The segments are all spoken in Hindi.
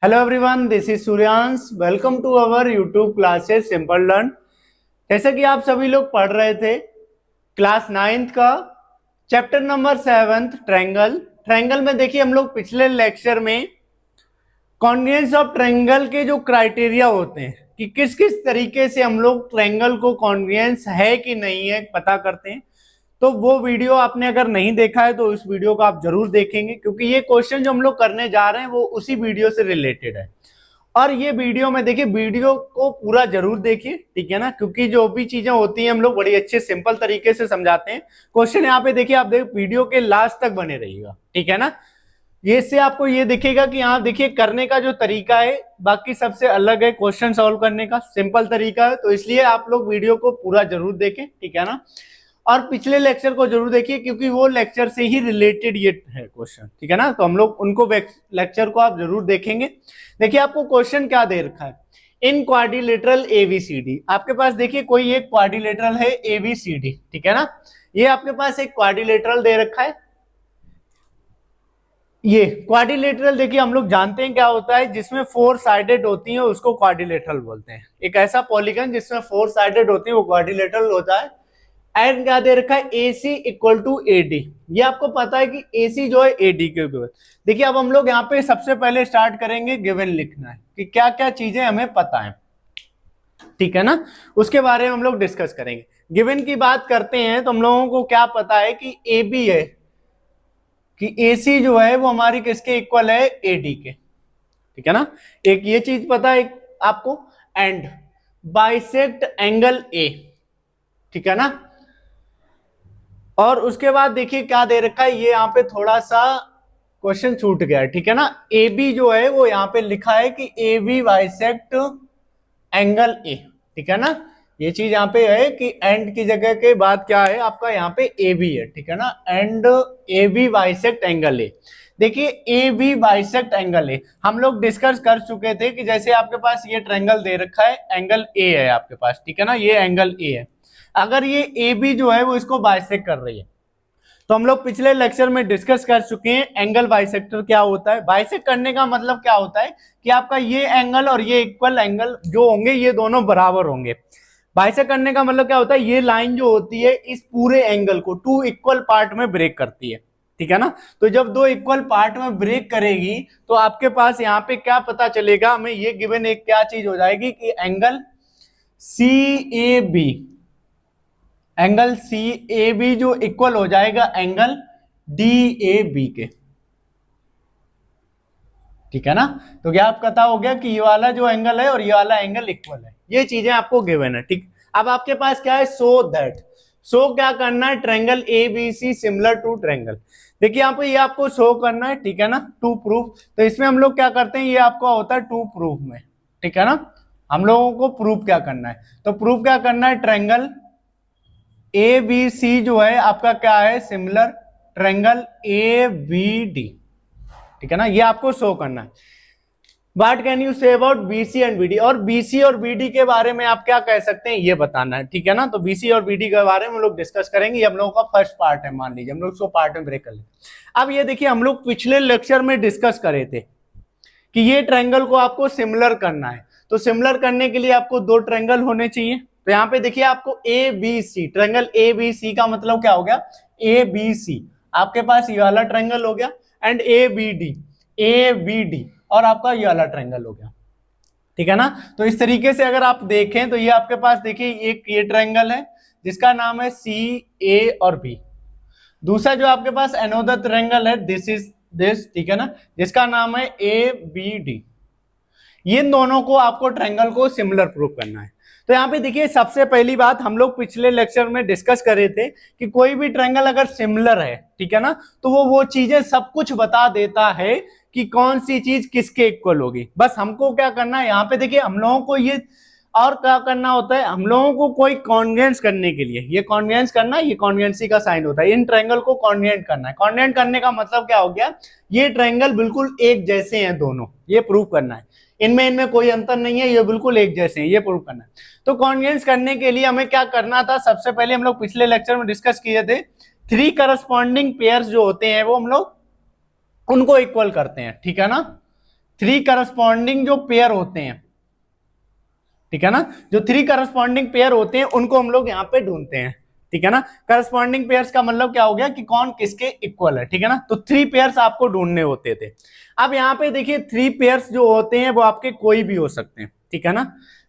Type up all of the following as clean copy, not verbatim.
Hello everyone, this is Suryansh. Welcome to our YouTube classes simple learn. जैसे कि आप सभी लोग पढ़ रहे थे क्लास 9th का चैप्टर नंबर 7 ट्रायंगल। ट्रायंगल में देखिए हम लोग पिछले लेक्चर में कॉन्ग्रुएंस ऑफ ट्रायंगल के जो क्राइटेरिया होते हैं कि किस किस तरीके से हम लोग ट्रायंगल को कॉन्ग्रुएंस है कि नहीं है पता करते हैं। तो वो वीडियो आपने अगर नहीं देखा है तो इस वीडियो को आप जरूर देखेंगे, क्योंकि ये क्वेश्चन जो हम लोग करने जा रहे हैं वो उसी वीडियो से रिलेटेड है। और ये वीडियो में देखिए, वीडियो को पूरा जरूर देखिए, ठीक है ना, क्योंकि जो भी चीजें होती हैं हम लोग बड़ी अच्छे सिंपल तरीके से समझाते हैं। क्वेश्चन यहाँ पे देखिए, आप वीडियो के लास्ट तक बने रहिएगा, ठीक है ना। ये से आपको ये दिखेगा कि यहाँ देखिए करने का जो तरीका है बाकी सबसे अलग है, क्वेश्चन सॉल्व करने का सिंपल तरीका है। तो इसलिए आप लोग वीडियो को पूरा जरूर देखें, ठीक है ना। और पिछले लेक्चर को जरूर देखिए, क्योंकि वो लेक्चर से ही रिलेटेड ये है क्वेश्चन, ठीक है ना। तो हम लोग उनको लेक्चर को आप जरूर देखेंगे। देखिए आपको क्वेश्चन क्या दे रखा है, इन क्वाड्रिलेटरल एबीसीडी। आपके पास देखिए कोई एक क्वाड्रिलेटरल है एबीसीडी, ठीक है ना। ये आपके पास एक क्वाड्रिलेटरल दे रखा है। ये क्वाड्रिलेटरल देखिए हम लोग जानते हैं क्या होता है, जिसमें 4 साइडेड होती है उसको क्वाड्रिलेटरल बोलते हैं। एक ऐसा पॉलीगन जिसमें 4 साइडेड होती है वो क्वाड्रिलेटरल होता है। एंड क्या दे रखा है, AC इक्वल टू AD। ये आपको पता है कि AC जो है AD के गिवन। देखिए अब हम लोग यहाँ पे सबसे पहले स्टार्ट करेंगे, गिवन लिखना है कि क्या क्या चीजें हमें पता है, ठीक है ना। उसके बारे में हम लोग डिस्कस करेंगे। गिवन की बात करते हैं तो हम लोगों को क्या पता है कि AB है, कि AC जो है वो हमारी किसके इक्वल है, AD के, ठीक है ना। एक ये चीज पता है आपको। एंड बाइसेक्ट एंगल A, ठीक है ना। और उसके बाद देखिए क्या दे रखा है, ये यहाँ पे थोड़ा सा क्वेश्चन छूट गया है, ठीक है ना। ए बी जो है वो यहाँ पे लिखा है कि A B bisect angle A, ठीक है ना। ये चीज यहाँ पे है कि एंड की जगह के बाद क्या है आपका, यहाँ पे ए बी है, ठीक है ना। And A B bisect angle A. देखिए A B bisect angle A हम लोग डिस्कस कर चुके थे कि जैसे आपके पास ये ट्रायंगल दे रखा है, एंगल ए है आपके पास, ठीक है ना। ये एंगल ए है, अगर ये ए बी जो है वो इसको बाइसेक्ट कर रही है, तो हम लोग पिछले लेक्चर में डिस्कस कर चुके हैं एंगल बाइसेक्टर क्या होता है। बाइसेक्ट करने का मतलब क्या होता है कि आपका ये एंगल और ये इक्वल एंगल जो होंगे ये दोनों बराबर होंगे। बाइसेक्ट करने का मतलब क्या होता है, ये लाइन जो होती है इस पूरे एंगल को 2 इक्वल पार्ट में ब्रेक करती है, ठीक है ना। तो जब 2 इक्वल पार्ट में ब्रेक करेगी तो आपके पास यहाँ पे क्या पता चलेगा हमें, ये गिवन एक क्या चीज हो जाएगी कि एंगल CAB, एंगल CAB जो इक्वल हो जाएगा एंगल DAB के, ठीक है ना। तो क्या आप पता हो गया कि ये वाला जो एंगल है और ये वाला एंगल इक्वल है। ये चीजें आपको गिवन है, ठीक। अब आपके पास क्या है, सो क्या करना है, triangle ABC similar to triangle. देखिए यहाँ पे ये आपको शो करना है, ठीक है ना, टू प्रूफ। तो इसमें हम लोग क्या करते हैं, ये आपका होता है टू प्रूफ में, ठीक है ना। हम लोगों को प्रूफ क्या करना है, तो प्रूफ क्या करना है, ट्रायंगल ABC जो है आपका क्या है, सिमिलर ट्रायंगल ABD, ठीक है ना। ये आपको शो करना है। What can you say about BC and BD, और BC और BD के बारे में आप क्या कह सकते हैं ये बताना है, ठीक है ना। तो BC और BD के बारे में हम लोग डिस्कस करेंगे। ये हम लोगों का फर्स्ट पार्ट है, मान लीजिए हम लोग इसको पार्ट में ब्रेक कर लेते। अब ये देखिए हम लोग पिछले लेक्चर में डिस्कस करे थे कि ये ट्रायंगल को आपको सिमिलर करना है। तो सिमिलर करने के लिए आपको 2 ट्रायंगल होने चाहिए। तो यहाँ पे देखिए आपको ABC, ट्रायंगल ABC का मतलब क्या हो गया, ABC आपके पास ये वाला ट्रायंगल हो गया, एंड ABD और आपका ये वाला ट्रायंगल हो गया, ठीक है ना। तो इस तरीके से अगर आप देखें तो ये आपके पास देखिए एक ये ट्रायंगल है जिसका नाम है CA और B। दूसरा जो आपके पास अनदर ट्रायंगल है दिस, ठीक है ना, जिसका नाम है ABD। ये दोनों को आपको ट्रायंगल को सिमिलर प्रूव करना है। तो यहाँ पे देखिए सबसे पहली बात हम लोग पिछले लेक्चर में डिस्कस करे थे कि कोई भी ट्रायंगल अगर सिमिलर है, ठीक है ना, तो वो चीजें सब कुछ बता देता है कि कौन सी चीज किसके इक्वल होगी। बस हमको क्या करना है, यहाँ पे देखिए हम लोगों को ये और क्या करना होता है, हम लोगों को कोई कॉन्ग्रुएंस करने के लिए ये कॉन्ग्रुएंस करना, ये कॉन्ग्रुएंसी का साइन होता है। इन ट्रायंगल को कॉन्ग्रुएंट करना है। कॉन्ग्रुएंट करने का मतलब क्या हो गया, ये ट्रायंगल बिल्कुल एक जैसे हैं दोनों, ये प्रूव करना है। इनमें कोई अंतर नहीं है, ये बिल्कुल एक जैसे हैं, ये प्रूव करना है। तो कॉन्ग्रुएंस करने के लिए हमें क्या करना था, सबसे पहले हम लोग पिछले लेक्चर में डिस्कस किए थे 3 करस्पॉन्डिंग पेयर्स जो होते हैं वो हम लोग उनको इक्वल करते हैं, ठीक है ना। थ्री करस्पॉन्डिंग जो पेयर होते हैं, ठीक है ना, जो थ्री करस्पॉन्डिंग पेयर होते हैं उनको हम लोग यहाँ पे ढूंढते हैं, ठीक है ना। करस्पॉन्डिंग पेयर्स का मतलब क्या हो गया कि कौन किसके इक्वल है, ठीक है ना। तो थ्री पेयर्स आपको ढूंढने होते थे। अब यहाँ पे देखिए थ्री पेयर्स जो होते हैं वो आपके कोई भी हो सकते हैं, ठीक है ना।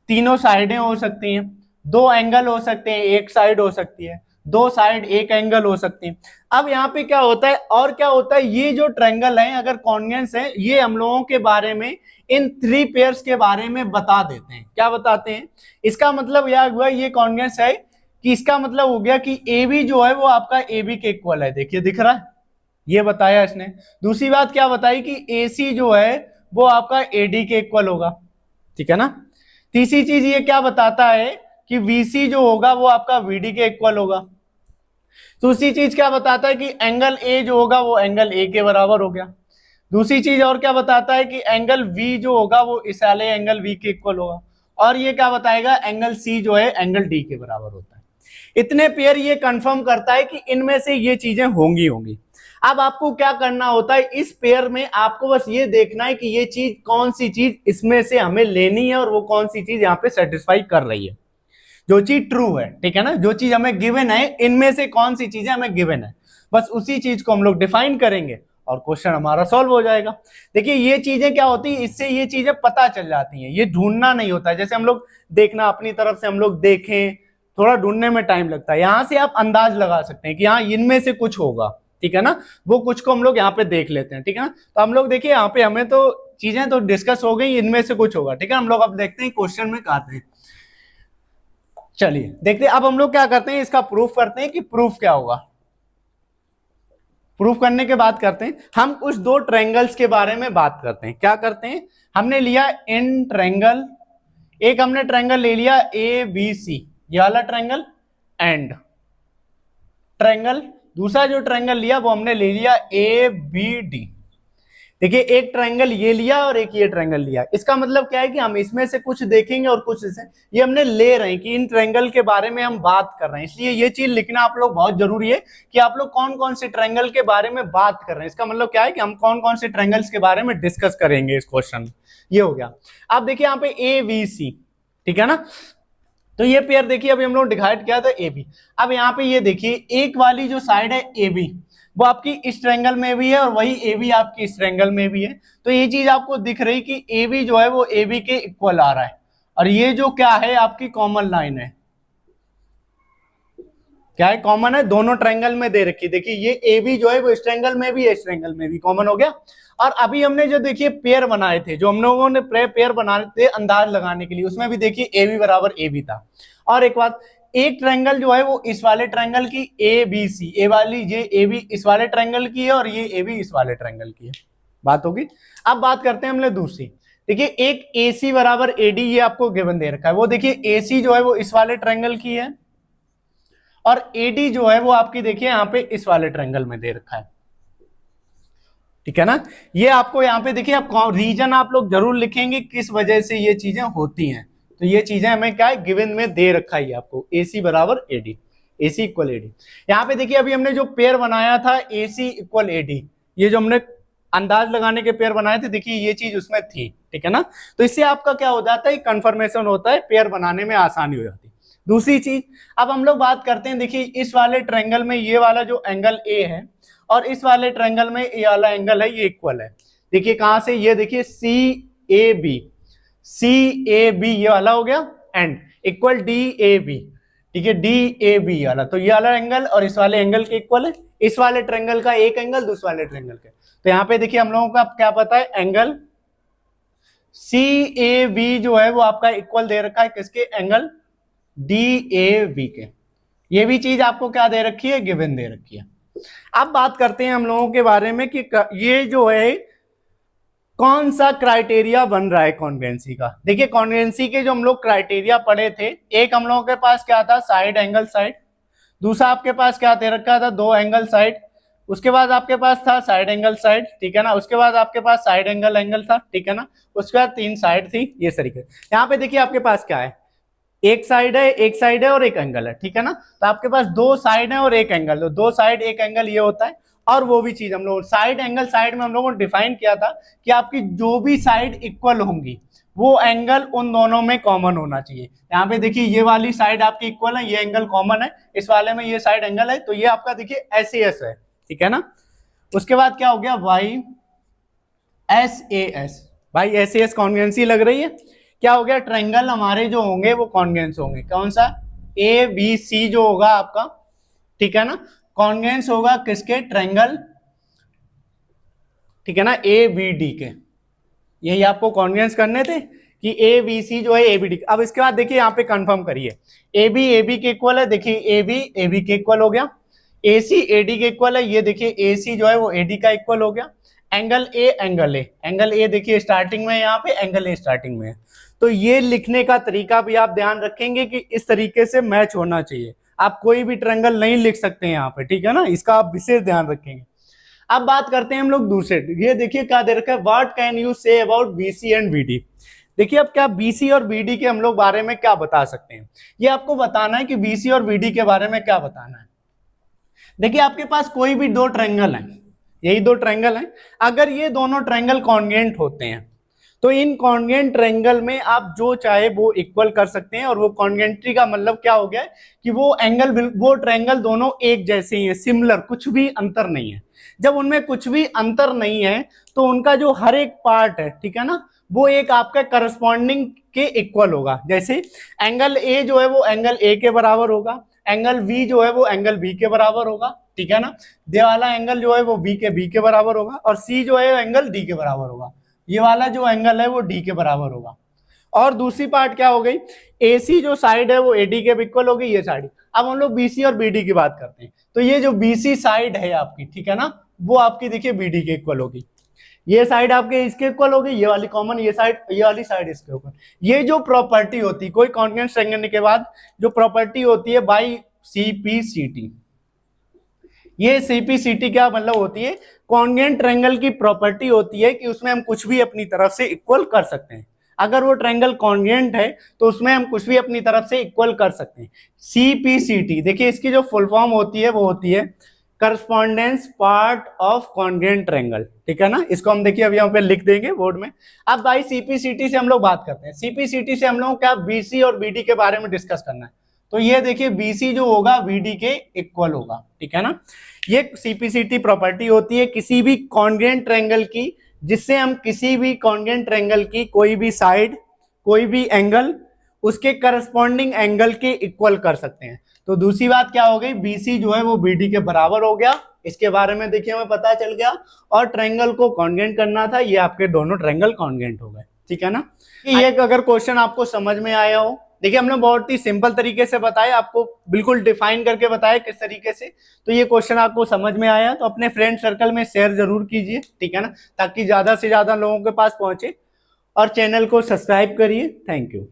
तीनों साइडें हो सकती हैं, दो एंगल हो सकते हैं, एक साइड हो सकती है, दो साइड एक एंगल हो सकती है। अब यहाँ पे क्या होता है और क्या होता है, ये जो ट्रायंगल है अगर कॉन्वेंस है, ये हम लोगों के बारे में इन थ्री पेयर्स के बारे में बता देते हैं। क्या बताते हैं, इसका मतलब यह हुआ ये कॉन्वेंस है कि इसका मतलब हो गया कि ए बी जो है वो आपका ए बी के इक्वल है। देखिए दिख रहा है, ये बताया इसने। दूसरी बात क्या बताई कि ए सी जो है वो आपका ए डी के इक्वल होगा, ठीक है ना। तीसरी चीज ये क्या बताता है कि वीसी जो होगा वो आपका वीडी के इक्वल होगा। दूसरी चीज क्या बताता है कि एंगल ए जो होगा वो एंगल ए के बराबर हो गया। दूसरी चीज और क्या बताता है कि एंगल वी जो होगा वो इस वाले एंगल वी के इक्वल होगा। और ये क्या बताएगा, एंगल सी जो है एंगल डी के बराबर होता है। इतने पेयर ये कंफर्म करता है कि इनमें से ये चीजें होंगी। अब आपको क्या करना होता है, इस पेयर में आपको बस ये देखना है कि ये चीज कौन सी चीज इसमें से हमें लेनी है और वो कौन सी चीज यहाँ पे सेटिस्फाई कर रही है, जो चीज ट्रू है, ठीक है ना। जो चीज हमें गिवन है, इनमें से कौन सी चीजें हमें गिवन है, बस उसी चीज को हम लोग डिफाइन करेंगे और क्वेश्चन हमारा सॉल्व हो जाएगा। देखिए ये चीजें क्या होती है, इससे ये चीजें पता चल जाती हैं, ये ढूंढना नहीं होता है। जैसे हम लोग देखना अपनी तरफ से हम लोग देखें, थोड़ा ढूंढने में टाइम लगता है, यहां से आप अंदाज लगा सकते हैं कि हाँ इनमें से कुछ होगा, ठीक है ना। वो कुछ को हम लोग यहाँ पे देख लेते हैं, ठीक है ना। तो हम लोग देखिए यहाँ पे हमें तो चीजें तो डिस्कस हो गई, इनमें से कुछ होगा, ठीक है। हम लोग अब देखते हैं क्वेश्चन में कहते हैं, चलिए देखते हैं। अब हम लोग क्या करते हैं, इसका प्रूफ करते हैं कि प्रूफ क्या होगा। प्रूफ करने के बाद करते हैं हम उस दो ट्रायंगल्स के बारे में बात करते हैं। क्या करते हैं, हमने लिया इन ट्रायंगल, एक हमने ट्रायंगल ले लिया ए बी सी, ये वाला ट्रायंगल, एंड ट्रायंगल दूसरा जो ट्रायंगल लिया वो हमने ले लिया ए बी डी। देखिए एक ट्रायंगल ये लिया और एक ये ट्रायंगल लिया। इसका मतलब क्या है कि हम इसमें से कुछ देखेंगे और कुछ इसे, ये हमने ले रहे हैं कि इन ट्रायंगल के बारे में हम बात कर रहे हैं, इसलिए ये चीज लिखना आप लोग बहुत जरूरी है कि आप लोग कौन कौन से ट्रायंगल के बारे में बात कर रहे हैं। इसका मतलब क्या है कि हम कौन कौन से ट्रायंगल्स के बारे में डिस्कस करेंगे इस क्वेश्चन में। ये हो गया। अब देखिए यहाँ पे ए बी सी, ठीक है ना। तो ये पेयर देखिए अभी हम लोग डिवाइड किया था ए बी। अब यहाँ पे ये देखिए एक वाली जो साइड है ए बी वो आपकी इस ट्रायंगल में भी है और वही ए बी आपकी इस ट्रायंगल में भी है। तो ये चीज आपको दिख रही कि ए बी जो है वो ए बी के इक्वल आ रहा है और ये जो क्या है आपकी कॉमन लाइन है, क्या है, कॉमन है, दोनों ट्रायंगल में दे रखी। देखिए ये ए बी जो है वो इस ट्रायंगल में भी है, इस ट्रायंगल में भी कॉमन हो गया। और अभी हमने जो देखिए पेयर बनाए थे, जो हम लोगों ने पेयर बनाए थे अंदाज लगाने के लिए, उसमें भी देखिए ए बी बराबर ए बी था। और एक बात, एक ट्रायंगल जो है वो इस वाले ट्रायंगल की ए बी सी, ए वाली ये ए बी इस वाले ट्रायंगल की है और ये ए बी इस वाले ट्रायंगल की है। बात होगी। अब बात करते हैं हमने दूसरी। देखिए एक ए सी बराबर ए डी ये आपको गिवन दे रखा है। वो देखिए ए सी जो है वो इस वाले ट्रायंगल की है और ए डी जो है वो आपकी देखिए यहाँ पे इस वाले ट्रायंगल में दे रखा है, ठीक है ना। ये आपको यहाँ पे देखिए आप रीजन आप लोग जरूर लिखेंगे किस वजह से ये चीजें होती हैं। तो ये चीजें हमें क्या है गिवन में दे रखा है आपको, ए सी बराबर A D, A C equal A D. यहाँ पे देखिए अभी हमने जो पेयर बनाया था ए सी इक्वल ए डी, ये जो हमने अंदाज लगाने के पेयर बनाए थे, देखिए ये चीज उसमें थी, ठीक है ना। तो इससे आपका क्या हो जाता है, कंफर्मेशन होता है, पेयर बनाने में आसानी हो जाती है। दूसरी चीज अब हम लोग बात करते हैं, देखिए इस वाले ट्रायंगल में ये वाला जो एंगल ए है और इस वाले ट्रायंगल में ये वाला एंगल है, ये इक्वल है। देखिए कहां से, ये देखिए सी A B, C A B ये वाला हो गया and equal D A B, ठीक है, डी ए बी वाला। तो ये वाला एंगल और इस वाले एंगल के इक्वल है, इस वाले ट्रायंगल का एक एंगल दूसरे वाले ट्रायंगल के। तो यहाँ पे देखिए हम लोगों का क्या पता है, एंगल सी ए बी जो है वो आपका इक्वल दे रखा है किसके, एंगल डी ए बी के। ये भी चीज आपको क्या दे रखी है, गिवन दे रखी है। अब बात करते हैं हम लोगों के बारे में कि ये जो है कौन सा क्राइटेरिया बन रहा है कॉन्वेंसी का। देखिए कॉन्वेंसी के जो हम लोग क्राइटेरिया पढ़े थे, एक हम लोगों के पास क्या था, साइड एंगल साइड, दूसरा आपके पास क्या दे रखा था, दो एंगल साइड, उसके बाद आपके पास था साइड एंगल साइड, ठीक है ना, उसके बाद आपके पास साइड एंगल एंगल था, ठीक है ना, उसके बाद तीन साइड थी, ये तरीके। यहाँ पे देखिए आपके पास क्या है, एक साइड है, एक साइड है और एक एंगल है, ठीक है ना। तो आपके पास दो साइड है और एक एंगल, तो दो साइड एक एंगल ये होता है। और वो भी चीज हम लोग साइड एंगल, साइड में हम लोगों ने डिफाइन किया था कि आपकी जो भी साइड इक्वल होंगी वो एंगल उन दोनों में कॉमन होना चाहिए। यहाँ पे देखिए ये वाली साइड आपकी इक्वल है, ये एंगल कॉमन है, इस वाले में ये साइड एंगल है, तो ये आपका देखिए एस है, ठीक है ना। उसके बाद क्या हो गया वाई एस ए एस, भाई एस ए एस कॉन्ग्रुएंसी लग रही है, क्या हो गया ट्रायंगल हमारे जो होंगे वो कॉन्ग्रुएंस होंगे, कौन सा ए बी सी जो होगा आपका, ठीक है ना, कॉन्ग्रुएंस होगा किसके ट्रायंगल, ठीक है ना, ए बी डी के, यही आपको कॉन्ग्रुएंस करने थे कि ए बी सी जो है ए बी डी। अब इसके बाद देखिए यहाँ पे कंफर्म करिए ए बी के इक्वल है, देखिए ए बी के इक्वल हो गया, ए सी ए डी के इक्वल है, ये देखिए ए सी जो है वो ए डी का इक्वल हो गया, एंगल ए देखिए स्टार्टिंग में, यहाँ पे एंगल ए स्टार्टिंग में है। तो ये लिखने का तरीका भी आप ध्यान रखेंगे कि इस तरीके से मैच होना चाहिए, आप कोई भी ट्रायंगल नहीं लिख सकते यहाँ पे, ठीक है ना, इसका आप विशेष ध्यान रखेंगे। अब बात करते हैं हम लोग दूसरे, ये देखिए क्या दे रखा है, what can you say about BC and BD. देखिए अब क्या बीसी और बीडी के हम लोग बारे में क्या बता सकते हैं, ये आपको बताना है कि बीसी और बीडी के बारे में क्या बताना है। देखिए आपके पास कोई भी दो ट्रायंगल हैं, यही दो ट्रायंगल हैं, अगर ये दोनों ट्रायंगल कॉन्ग्रुएंट होते हैं तो इन कॉन्ग्रुएंट ट्रायंगल में आप जो चाहे वो इक्वल कर सकते हैं, और वो कॉन्ग्रुएंटी का मतलब क्या हो गया कि वो एंगल, वो ट्रायंगल दोनों एक जैसे ही है, सिमिलर, कुछ भी अंतर नहीं है। जब उनमें कुछ भी अंतर नहीं है तो उनका जो हर एक पार्ट है, ठीक है ना, वो एक आपका करस्पॉन्डिंग के इक्वल होगा। जैसे एंगल ए जो है वो एंगल ए के बराबर होगा, एंगल बी जो है वो एंगल बी के बराबर होगा, ठीक है ना, ये वाला एंगल जो है वो बी के बराबर होगा, और सी जो है एंगल डी के बराबर होगा, ये वाला जो एंगल है वो डी के बराबर होगा। और दूसरी पार्ट क्या हो गई, AC जो साइड है वो AD के इक्वल होगी, ये साइड। अब हम लोग BC और BD की बात करते हैं, तो ये जो BC साइड है आपकी, ठीक है ना, वो आपकी देखिए BD के इक्वल होगी, ये साइड आपके इसके इक्वल होगी, ये वाली कॉमन, ये साइड, ये वाली साइड इसके इक्वल। ये जो प्रॉपर्टी होती है कोई कॉन्ग्रुएंट ट्रायंगल के बाद जो प्रॉपर्टी होती है बाई CPCT, ये CPCT क्या मतलब होती है, कॉन्ग्रुएंट ट्रायंगल की प्रॉपर्टी होती है कि उसमें हम कुछ भी अपनी तरफ से इक्वल कर सकते हैं। अगर वो ट्रायंगल कॉन्ग्रुएंट है तो उसमें हम कुछ भी अपनी तरफ से इक्वल कर सकते हैं। CPCT देखिए इसकी जो फुल फॉर्म होती है वो होती है correspondence part of congruent triangle, ठीक है ना, इसको हम देखिए अभी यहाँ पे लिख देंगे बोर्ड में। अब भाई CPCT से हम लोग बात करते हैं, CPCT से हम लोग क्या BC और BD के बारे में डिस्कस करना है। तो ये देखिए BC जो होगा BD के इक्वल होगा, ठीक है ना, ये CPCT प्रॉपर्टी होती है किसी भी कॉन्ग्रुएंट ट्रायंगल की, जिससे हम किसी भी कॉन्ग्रुएंट ट्रायंगल की कोई भी साइड, कोई भी एंगल उसके करस्पॉन्डिंग एंगल के इक्वल कर सकते हैं। तो दूसरी बात क्या हो गई, BC जो है वो BD के बराबर हो गया, इसके बारे में देखिए हमें पता चल गया, और ट्रायंगल को कॉन्ग्रुएंट करना था, ये आपके दोनों ट्रायंगल कॉन्ग्रुएंट हो गए, ठीक है ना। ये अगर क्वेश्चन आपको समझ में आया हो, देखिए हमने बहुत ही सिंपल तरीके से बताया, आपको बिल्कुल डिफाइन करके बताया किस तरीके से, तो ये क्वेश्चन आपको समझ में आया तो अपने फ्रेंड सर्कल में शेयर जरूर कीजिए, ठीक है ना, ताकि ज्यादा से ज्यादा लोगों के पास पहुंचे, और चैनल को सब्सक्राइब करिए। Thank you.